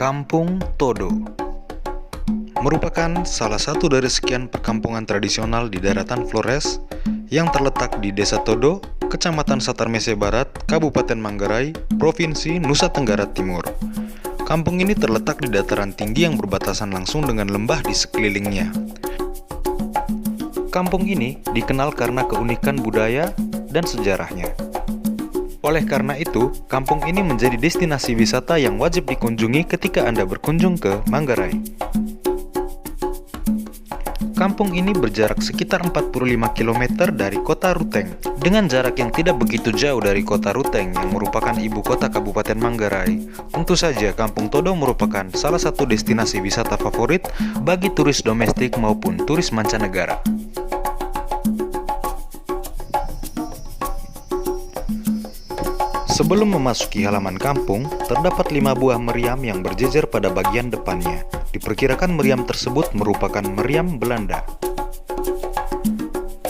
Kampung Todo merupakan salah satu dari sekian perkampungan tradisional di daratan Flores yang terletak di Desa Todo, Kecamatan Satarmese Barat, Kabupaten Manggarai, Provinsi Nusa Tenggara Timur. Kampung ini terletak di dataran tinggi yang berbatasan langsung dengan lembah di sekelilingnya. Kampung ini dikenal karena keunikan budaya dan sejarahnya. Oleh karena itu, kampung ini menjadi destinasi wisata yang wajib dikunjungi ketika Anda berkunjung ke Manggarai. Kampung ini berjarak sekitar 45 km dari kota Ruteng. Dengan jarak yang tidak begitu jauh dari kota Ruteng yang merupakan ibu kota Kabupaten Manggarai, tentu saja Kampung Todo merupakan salah satu destinasi wisata favorit bagi turis domestik maupun turis mancanegara. Sebelum memasuki halaman kampung, terdapat 5 buah meriam yang berjejer pada bagian depannya. Diperkirakan meriam tersebut merupakan meriam Belanda.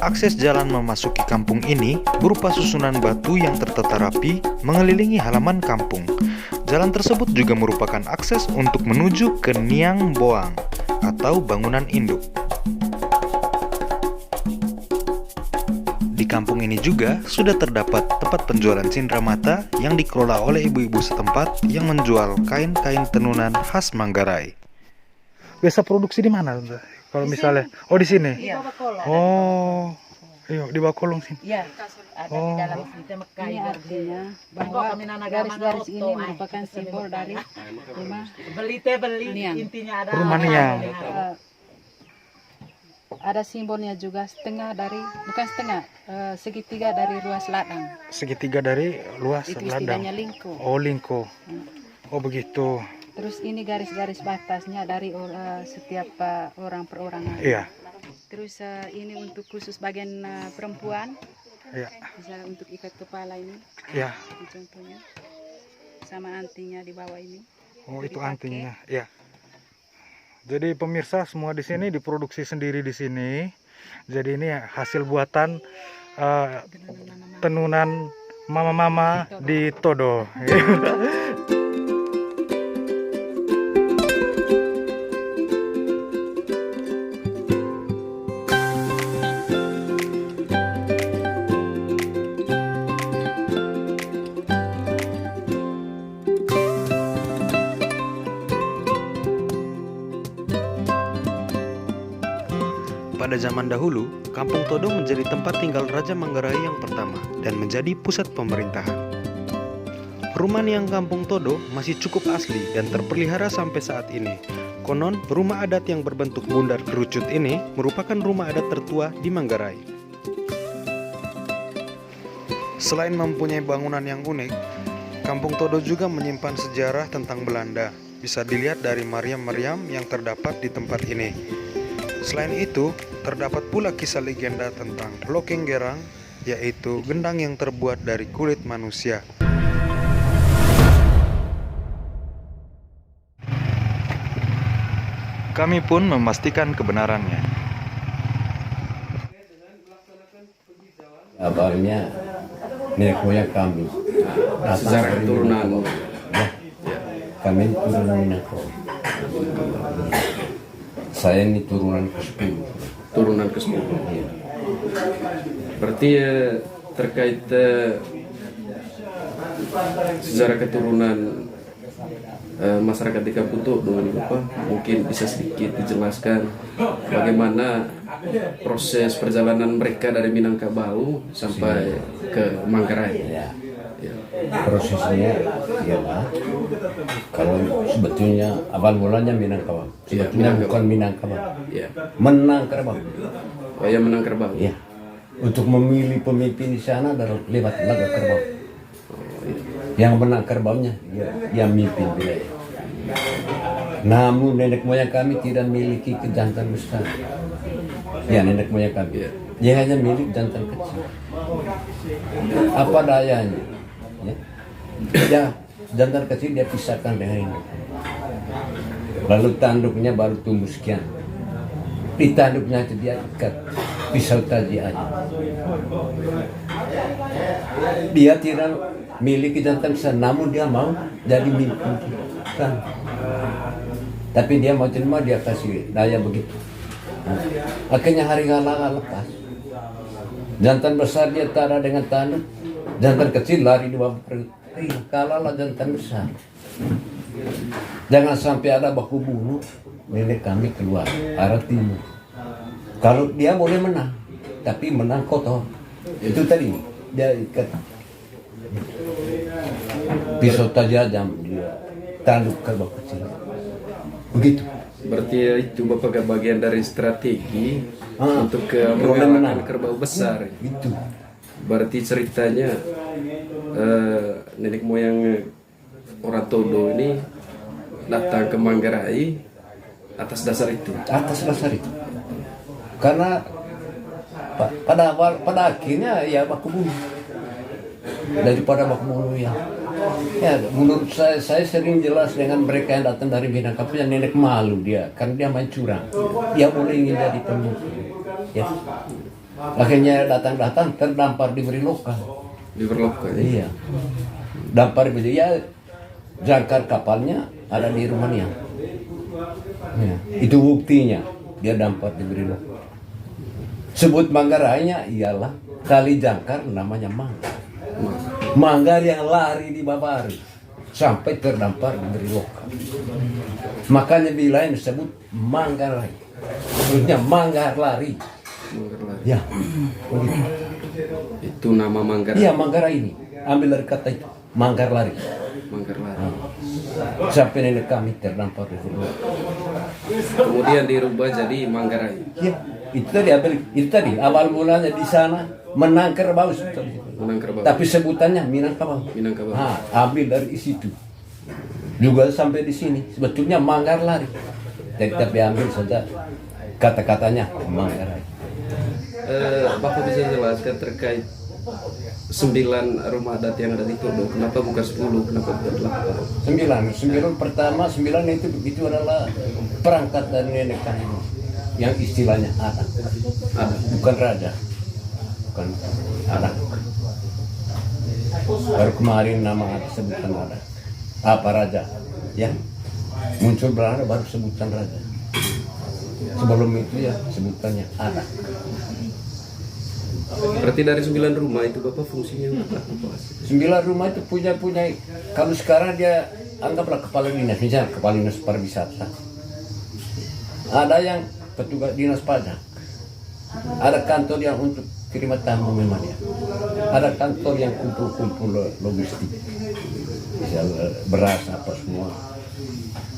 Akses jalan memasuki kampung ini berupa susunan batu yang tertata rapi mengelilingi halaman kampung. Jalan tersebut juga merupakan akses untuk menuju ke Niang Boang atau bangunan induk. Di kampung ini juga sudah terdapat tempat penjualan cindramata yang dikelola oleh ibu-ibu setempat yang menjual kain-kain tenunan khas Manggarai. Biasa produksi di mana? Kalau misalnya, oh di sini. Iya. Oh, iya di bawah kolong sini. Iya. Ada di dalam kita mekai. Ini artinya bahwa garis-garis ini merupakan simbol dari rumah beli Niang. intinya ada Rumah Niang. Ada simbolnya juga segitiga dari ruas ladang. Segitiga dari luas Itu ladang. istilahnya lingko. Oh, lingko. Oh, begitu. Terus ini garis-garis batasnya dari setiap orang perorangan. Iya. Terus ini untuk khusus bagian perempuan, Iya. misalnya untuk ikat kepala ini, Iya. ini contohnya, sama antingnya di bawah ini. Oh, itu Dipakai. antingnya. Iya. Jadi pemirsa semua di sini diproduksi sendiri di sini. Jadi ini hasil buatan tenunan mama-mama di Todo. Pada zaman dahulu, Kampung Todo menjadi tempat tinggal Raja Manggarai yang pertama dan menjadi pusat pemerintahan. Rumah Niang Kampung Todo masih cukup asli dan terpelihara sampai saat ini. Konon, rumah adat yang berbentuk bundar kerucut ini merupakan rumah adat tertua di Manggarai. Selain mempunyai bangunan yang unik, Kampung Todo juga menyimpan sejarah tentang Belanda. Bisa dilihat dari meriam-meriam yang terdapat di tempat ini. Selain itu, terdapat pula kisah legenda tentang Lokeng Gerang, yaitu gendang yang terbuat dari kulit manusia. Kami pun memastikan kebenarannya. Kabarnya nenek moyang kami. Sejarah keturunan. Ya, kami turunan Minangkabau. Saya ini turunan ke-10. Turunan ke-10. Iya. Berarti terkait sejarah keturunan masyarakat di Kampung Todo mungkin bisa sedikit dijelaskan bagaimana proses perjalanan mereka dari Minangkabau sampai ke Manggarai. Ya. Ya. Prosesnya ialah kalau sebetulnya awal mulanya Minangkabau. Iya, Sebetulnya Minangkabau. bukan Minangkabau. Ya. Menangkabau. Oh ya, Minangkabau. Ya. Untuk memilih pemimpin di sana adalah lewat laga kerbau. Yang menang kerbaunya yang mimpin wilayah. Namun nenek moyang kami tidak memiliki kejantan besar. Ya, nenek moyang kami. Dia hanya milik jantan kecil. Apa dayanya? Ya, jantan kecil dia pisahkan dengan ini. Lalu tanduknya baru tumbuh sekian. Di tanduknya itu dia ikat pisau tadi aja. Dia tidak miliki jantan besar, namun dia mau jadi mimpin. Tapi dia mau terima, dia kasih daya begitu. Nah, akhirnya hari kalah lepas. Jantan besar dia taruh dengan tanah, jantan kecil lari di bawah perut. Kalahlah jantan besar. Jangan sampai ada baku bunuh, nenek kami keluar arah timur. Kalau dia boleh menang, tapi menang kotor. Itu tadi dia ikat pisau tajam dia tanduk ke baku kecil. Begitu. Berarti itu Bapak bagian dari strategi untuk menang. mengalahkan kerbau besar. Itu. Berarti ceritanya nenek moyang orang Todo ini datang ke Manggarai atas dasar itu. Atas dasar itu. Karena pada akhirnya ya baku bunuh. Daripada baku bunuh ya. Ya, menurut saya sering jelas dengan mereka yang datang dari Minangkabau, yang nenek malu dia, karena dia main curang. Dia boleh ingin jadi pemimpin. Ya. Akhirnya datang terdampar di Beriloka. Di Berloka. Iya. Dampar di ya, jangkar kapalnya ada di Rumania. Ya. Itu buktinya dia dampar di Beriloka. Sebut Manggarainya ialah kali jangkar namanya Manggar. Manggar yang lari di Babari sampai terdampar di Beriloka. Makanya bila yang disebut Manggarai, sebutnya Manggar lari. Manggar lari. Ya, begitu. Itu nama Manggarai. Iya, Manggarai ini ambil dari kata itu Manggar lari. Manggar lari. Sampai nenek kami terdampar di Beriloka. Kemudian dirubah jadi Manggarai. Ya, itu tadi awal mulanya di sana menang kerbau. Menang kerbau. Tapi sebutannya Minangkabau. Minangkabau. Ambil dari situ. Juga sampai di sini sebetulnya Manggar lari. Tapi ambil saja kata-katanya Manggarai. Bapak bisa jelaskan terkait 9 rumah adat yang ada di Todo, kenapa bukan 10, kenapa bukan 8? 9 pertama, 9 itu adalah perangkat dari nenek kami yang istilahnya adat, bukan raja, bukan adat. Baru kemarin nama adat sebutan adat, apa raja, ya muncul Belanda baru sebutan raja. Sebelum itu ya sebutannya adat. Berarti dari 9 rumah itu Bapak fungsinya apa? 9 rumah itu punya kalau sekarang dia anggaplah kepala dinas, misalnya kepala dinas pariwisata. Ada yang petugas dinas pajak. Ada kantor yang untuk terima tamu memang ya. Ada kantor yang kumpul logistik. Misal beras apa semua.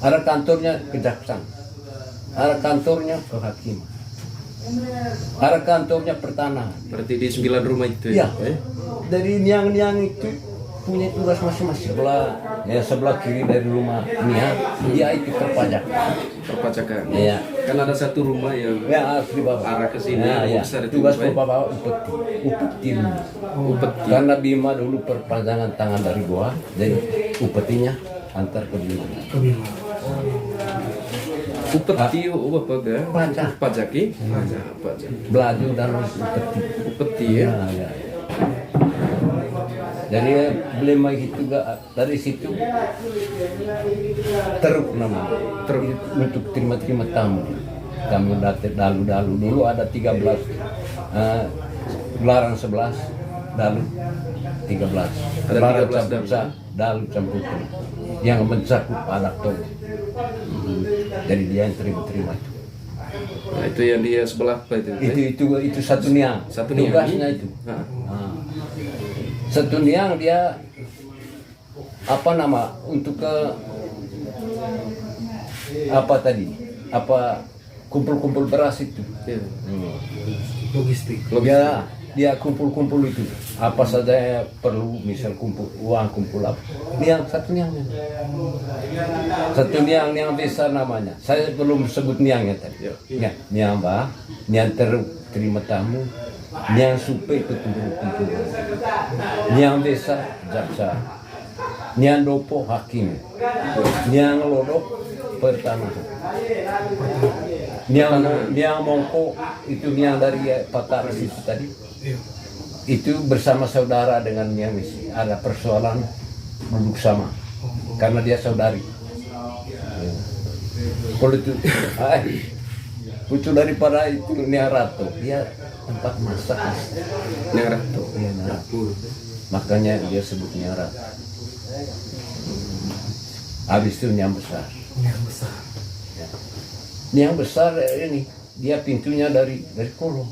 Ada kantornya kejaksaan. Ada kantornya kehakiman. Ada kantornya pertanahan. Berarti di 9 rumah itu ya? Dari niang-niang itu punya tugas masing-masing. Sebelah kiri dari rumah niang, dia itu perpajakan. Ya. Kan ada satu rumah yang asli bawah arah ke sini. Tugas bapak upeti. Karena Bima dulu perpanjangan tangan dari bawah, jadi upetinya antar ke Bima. Upeti, Bapak ga? Pajaki? Pajak. Belaju dan upeti ya. Ya. Jadi beli gitu juga dari situ teruk nama untuk terima tamu datang dalu dulu ada 13 gelaran 11 dalu 13 ada 13 dalu campur yang mencakup anak Todo. Jadi dia yang terima itu. Nah, itu yang dia sebelah apa itu? Itu satu niang. Tugasnya itu. Satu niang dia untuk ke kumpul-kumpul beras itu. Ya. Logistik. Dia kumpul-kumpul itu. Apa saja yang perlu, misal kumpul uang, kumpul apa. Satu niang besar namanya. Saya belum sebut niangnya tadi. Ya, niang terima tamu. Niang supe itu kumpul-kumpul. Niang desa jaksa. Niang dopo hakim. Niang lodok pertanahan. Niang mongko itu niang dari Patar itu tadi. Itu bersama saudara dengan Niang Misi. Ada persoalan duduk sama karena dia saudari. Kalau itu, pucuk daripada itu Niarato, dia tempat masak. Niarato. Iya, Niarato. Makanya dia sebut Niarato. Habis itu Niang Besar. Ya. Niang Besar ini dia pintunya dari kolong.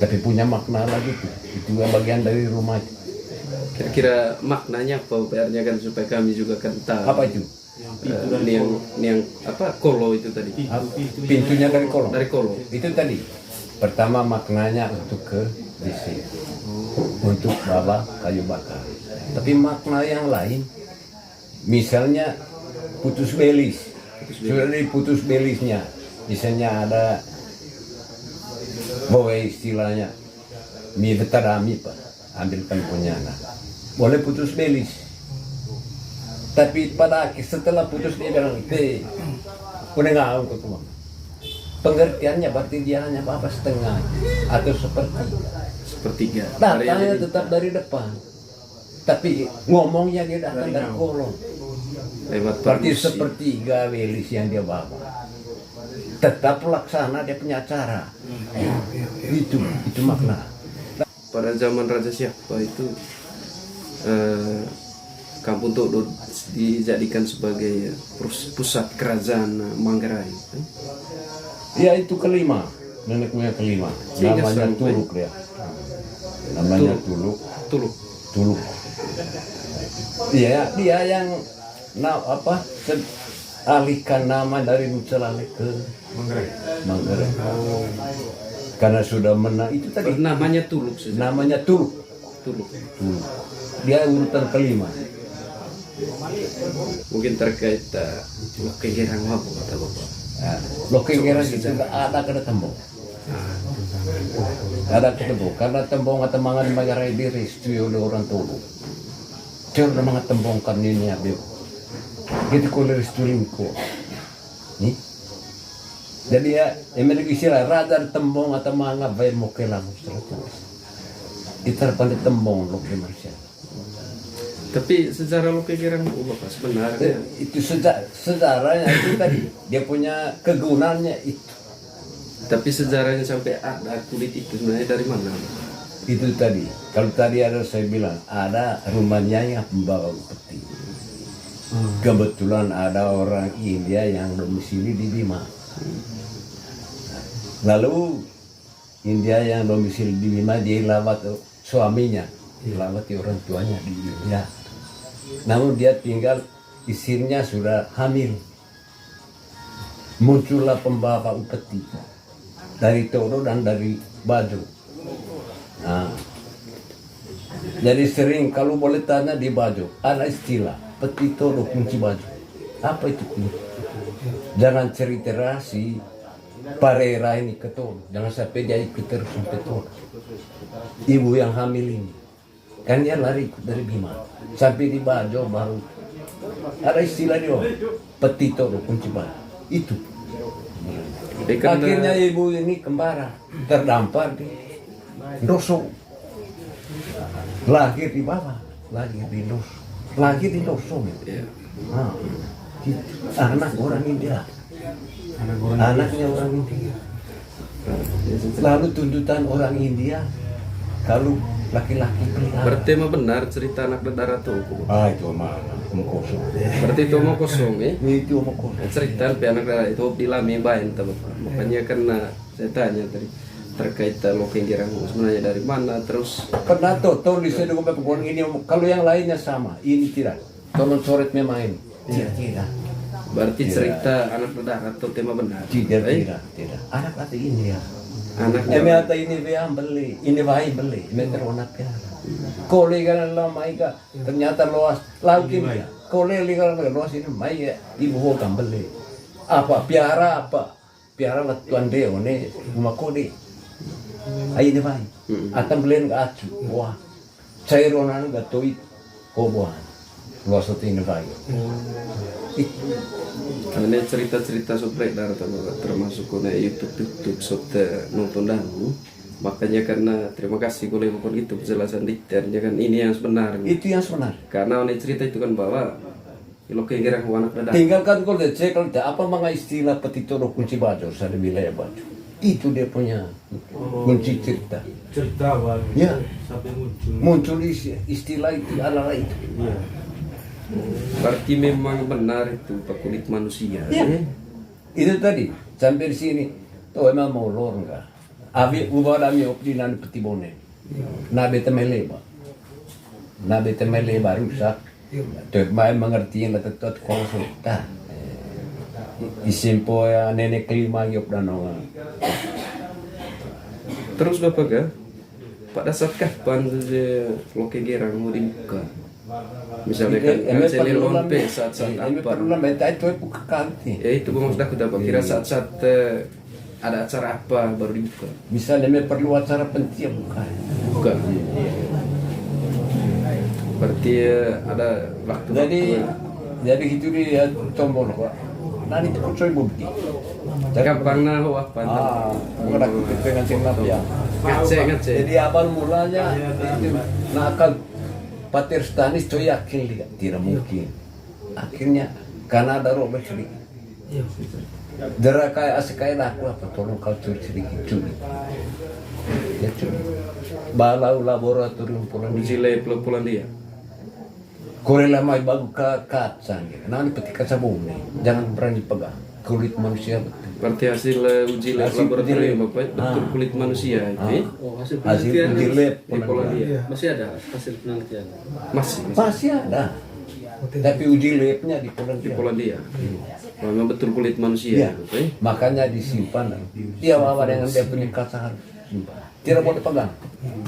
Tapi punya makna lagi tuh. Itu bagian dari rumah itu. Kira-kira maknanya apa PR-nya kan supaya kami juga kan tahu. Apa itu? Niang apa kolo itu tadi? Pintunya dari kolong. Dari kolo. Itu tadi. Pertama maknanya untuk ke WC. Untuk bawa kayu bakar. Tapi makna yang lain, misalnya putus belis. Sudah diputus belisnya. Misalnya ada bawa istilahnya mi betarami pak, ambilkan punya anak. Boleh putus belis. Tapi pada setelah putus dia bilang, udah nggak ke rumah. Pengertiannya berarti dia hanya apa setengah atau Sepertiga. datangnya tetap dari depan. Tapi ngomongnya dia datang dari kolong. Lewat Berarti permusi. sepertiga belis yang dia bawa. Tetap laksana dia punya acara. Itu makna. Pada zaman Raja Siapa itu Kampung Todo dijadikan sebagai pusat kerajaan Manggarai. Ya itu kelima, nenek moyang kelima. Sehingga Namanya sampai- Tuluk dia. Namanya Tuluk. Tuluk. Dia yang alihkan nama dari Nucelale ke Manggarai. Karena sudah menang itu tadi. Namanya Tuluk saja. Namanya Tuluk. Tuluk. Dia urutan kelima. Mungkin terkait kegerang apa kata Bapak. Nah, Lokenggeran itu ada kena tembok. Ada ketembok karena tembong atau mangan Manggarai direstui oleh orang Tuluk. Dia udah mangan tembong kan ini ya beb. Gitu kalau restui ko. Nih. Jadi ya, memiliki istilah radar tembong atau mangan bayi mokelang. Kita pandai tembong lo ke Malaysia. Tapi sejarah kegerang Bapak sebenarnya Itu sejarahnya itu tadi. Dia punya kegunaannya itu. tapi sejarahnya sampai ada kulit itu sebenarnya dari mana? Itu tadi. Kalau tadi ada saya bilang ada rumahnya yang pembawa peti. Kebetulan ada orang India yang domisili di Bima. Lalu India yang domisili di Bima dia lawat suaminya, dilawati orang tuanya di India. Namun dia tinggal istrinya sudah hamil. Muncullah pembawa upeti dari Todo dan dari Bajo. Nah, jadi sering kalau boleh tanya di Bajo ada istilah peti Todo kunci Bajo. Apa itu kunci? Jangan cerita rasi Parera ini ke Todo. Jangan sampai dia ikut terus sampai Todo. Ibu yang hamil ini kan dia lari ikut dari Bima sampai di Bajo baru ada istilah dia peti Todo kunci Bajo. Itu akhirnya ibu ini kembara terdampar di Doso, lahir di bawah, lahir di Doso, lahir di Doso. Nah, gitu. Anak orang India, anaknya orang India. Lalu tuntutan orang India kalau laki-laki pelihara. Berarti mah benar cerita anak darah tuh. Itu mah kosong. Berarti itu mau kosong ya? Itu mah kosong. Cerita sampai anak darah itu dilami bain Bapak. Makanya karena saya tanya tadi terkait kegerang sebenarnya dari mana terus Pernah tahu di sini orang ini kalau yang lainnya sama, ini tidak. Tolong coret memang ini. Tidak. berarti cerita anak darah atau tema benar. Tidak. Anak hati ini ya. Anaknya Ata ini biang beli, ini bayi beli, meter warna piara. Kole kan lama ika ternyata luas lagi dia. Kole lihat luas ini mai ibu hokam beli. Apa piara apa? Piara lah tuan deo ne rumah kode. Ayo ini bayi. Akan beliin ke acu. Wah, caironan gatoi kobohan. Luas itu ini bayi. ini cerita-cerita sobre darah termasuk kone YouTube sote nonton dahulu. Makanya karena terima kasih kalau bukan itu penjelasan detailnya kan ini yang sebenarnya. Itu yang sebenar. Karena ini cerita itu kan bahwa Loke gerang anak dada. Tinggalkan kalau dia cek apa mga istilah peti todo kunci baju sa wilayah baju. Itu dia punya kunci cerita. Cerita awal Ya. sampai muncul. Muncul istilah itu ala itu. Iya. Berarti memang benar itu Pak kulit manusia. Ya. Itu tadi sampai di sini. Tuh emang mau lor enggak? Abi ubah dami opdinan peti bone. Nabe temele ba. Nabe temele baru rusak. Tuh main mengerti yang tetot konsulta. Isimpo ya nenek kelima giop danongan. Terus Bapak ga? Pada saat kapan saja Loke gerang mau dibuka? Misalnya kan selir lompe saat-saat Ini apa? perlu namanya itu buka kanti. Ya itu maksud aku dapat kira saat-saat ada acara apa baru dibuka. Misalnya me perlu acara penting bukan. Buka. Berarti ada waktu. Jadi gitu dia tombol kok. Nanti coy bukti. Gampang nah apa? Bukan aku pengen tinggal ya. Ngece. Jadi awal mulanya itu nakal Patir Stanis coy yakin dia tidak mungkin. Akhirnya karena ada robek sedikit. Dera kayak asik kayak aku apa tolong kau curi sedikit curi. Ya curi. Balau laboratorium Polandia. Uji lab Polandia. Korela mai bagu kacang gitu. Nah, peti sabun nih. Jangan berani pegang. Kulit manusia betul. Berarti hasil uji lab Hasil laboratorium uji lab. Bapak betul kulit manusia itu. Hasil uji lab Di Polandia. Masih ada hasil penelitian. Masih ada. Tapi uji labnya di Di Polandia. Polandia. Memang betul kulit manusia Ya. Bapak. Makanya disimpan. Dia bawa dengan dia punya kacang harus simpan. Tidak boleh pegang.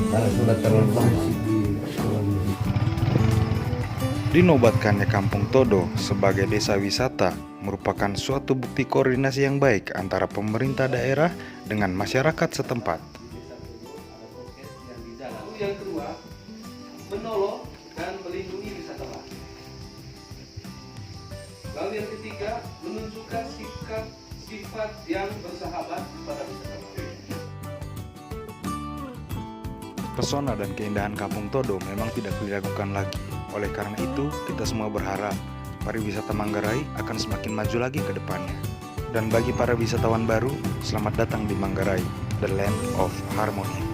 Karena sudah terlalu lama. Dinobatkannya Kampung Todo sebagai desa wisata merupakan suatu bukti koordinasi yang baik antara pemerintah daerah dengan masyarakat setempat. Yang kedua, menolong dan melindungi wisatawan. Lalu yang ketiga, menunjukkan sifat yang bersahabat kepada wisatawan. Pesona dan keindahan Kampung Todo memang tidak diragukan lagi. Oleh karena itu, kita semua berharap pariwisata Manggarai akan semakin maju lagi ke depannya. Dan bagi para wisatawan baru, selamat datang di Manggarai, the land of harmony.